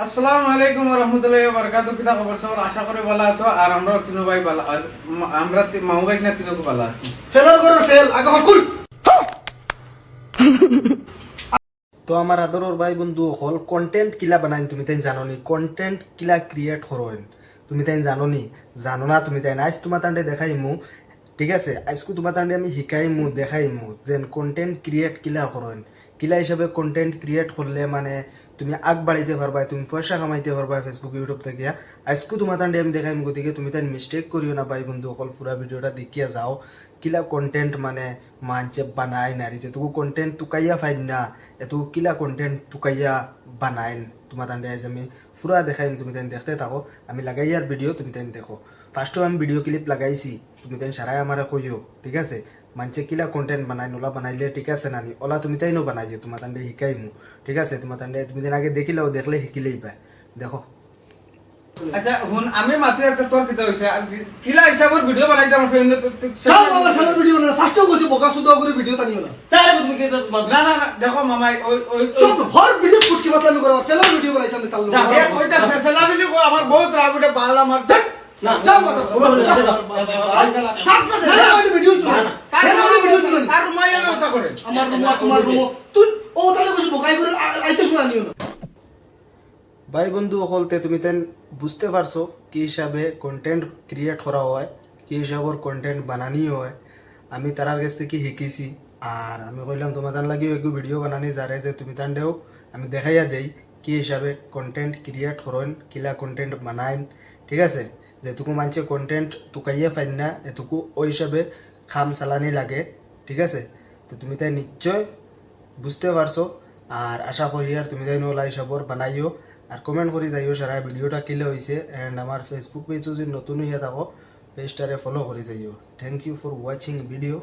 আসসালামু আলাইকুম ওয়া রাহমাতুল্লাহি ওয়া বারাকাতুহু। কিতা খবর সবার? আশা করি ভালো আছো। আর আমরা তিনো ভাই ভালো, আমরা মামু ভাই না তিনো ভালো আছি। ফেলার করে ফেল আগে হকুল। তো আমার আদরের ভাই বন্ধু হল কন্টেন্ট কিলা বানাইন তুমি তাই জানো নি? কন্টেন্ট কিলা ক্রিয়েট করেন তুমি তাই জানো নি? জানো না তুমি তাই না? আজ তোমার তান্ডে দেখাইমু, ঠিক আছে? আজকে তোমার তান্ডে আমি শিখাইমু দেখাইমু যেন কন্টেন্ট ক্রিয়েট কিলা করেন, কিলা হিসাবে কন্টেন্ট ক্রিয়েট করলে মানে তুমি আগ বাড়াইতে পারবা, তুমি পয়সা কামাইতে পারবা ফেসবুক ইউটিউব থেকে। আজকে তোমার তান্ডে আমি দেখাইমু, গতিকে তুমি তাই মিস্টেক করিও না ভাই বন্ধু অকল পুরা ভিডিওটা দেখিয়া যাও কিলা কন্টেন্ট মানে মানছে বানাই নারী যেটুকু কন্টেন্ট তুকাইয়া ফাইন না এত কিলা কন্টেন্ট তুকাইয়া বানাইন তোমার তান্ডে আজ আমি পুরা দেখাইম, তুমি তাই দেখতে থাকো। আমি লাগাইয়ার ভিডিও তুমি তাই দেখো। ফার্স্টও আমি ভিডিও ক্লিপ লাগাইছি, তুমি তাই সারাই আমারে কইও, ঠিক আছে? মানছে কিলা কন্টেন্ট বানাই ওলা বানাইলে ঠিক আছে নানি ওলা তুমি তাই নো বানাইও, তোমার তান্ডে শিকাইমু, ঠিক আছে? তোমার তান্ডে তুমি দিন আগে দেখিলাও, দেখলে শিকিলেই পায়। দেখো আচ্ছা হুন, আমি মাত্র একটা তোর কিতা হইছে কিলা হিসাবের ভিডিও বানাইতে আমার ফ্রেন্ড সব আমার ফেলার ভিডিও না, ফার্স্টও বসে বোকা সুদা করে ভিডিও টানিও না। তার তুমি কি না না না, দেখো মামাই ওই ওই সব হর ভিডিও ফুটকি বাতলামি করে ফেলার ভিডিও বানাইতাম তাল ওইটা ফেলা বিলি আমার বহুত রাগ উঠে বাল আমার না যাও মাথা থাক না দে আমার ভিডিও তুই আমার ভিডিও তুই আর মাইয়া ওটা করে আমার রুম তোমার রুম তুই ও তাহলে বসে বোকাই করে আইতে শুনা নিও না। ভাই বন্ধু হলতে তুমি তেন বুঝতে পারছো কি হিসাবে কন্টেন্ট ক্রিয়েট করা হয়, কি হিসাবের কন্টেন্ট বানানি হয়। আমি তারার কাছ থেকে শিখেছি আর আমি কইলাম তোমার তার লাগিও একটু ভিডিও বানানি যারে যে তুমি তান্ডেও আমি দেখাইয়া দেই কি হিসাবে কন্টেন্ট ক্রিয়েট করেন, কিলা কন্টেন্ট বানাইন, ঠিক আছে? যেটুকু মানছে কন্টেন্ট তুকাইয়া পাইন না এটুকু ওই হিসাবে খাম চালানি লাগে, ঠিক আছে? তো তুমি তাই নিশ্চয় বুঝতে পারছো আর আশা করি আর তুমি তাই নোলা হিসাবর বানাইও আর কমেন্ট করে যাইও সারা ভিডিওটা কিলে হয়েছে। অ্যান্ড আমার ফেসবুক পেজও যদি নতুন হইয়া থাকো পেজটারে ফলো করে যাইও। Thank you for watching video.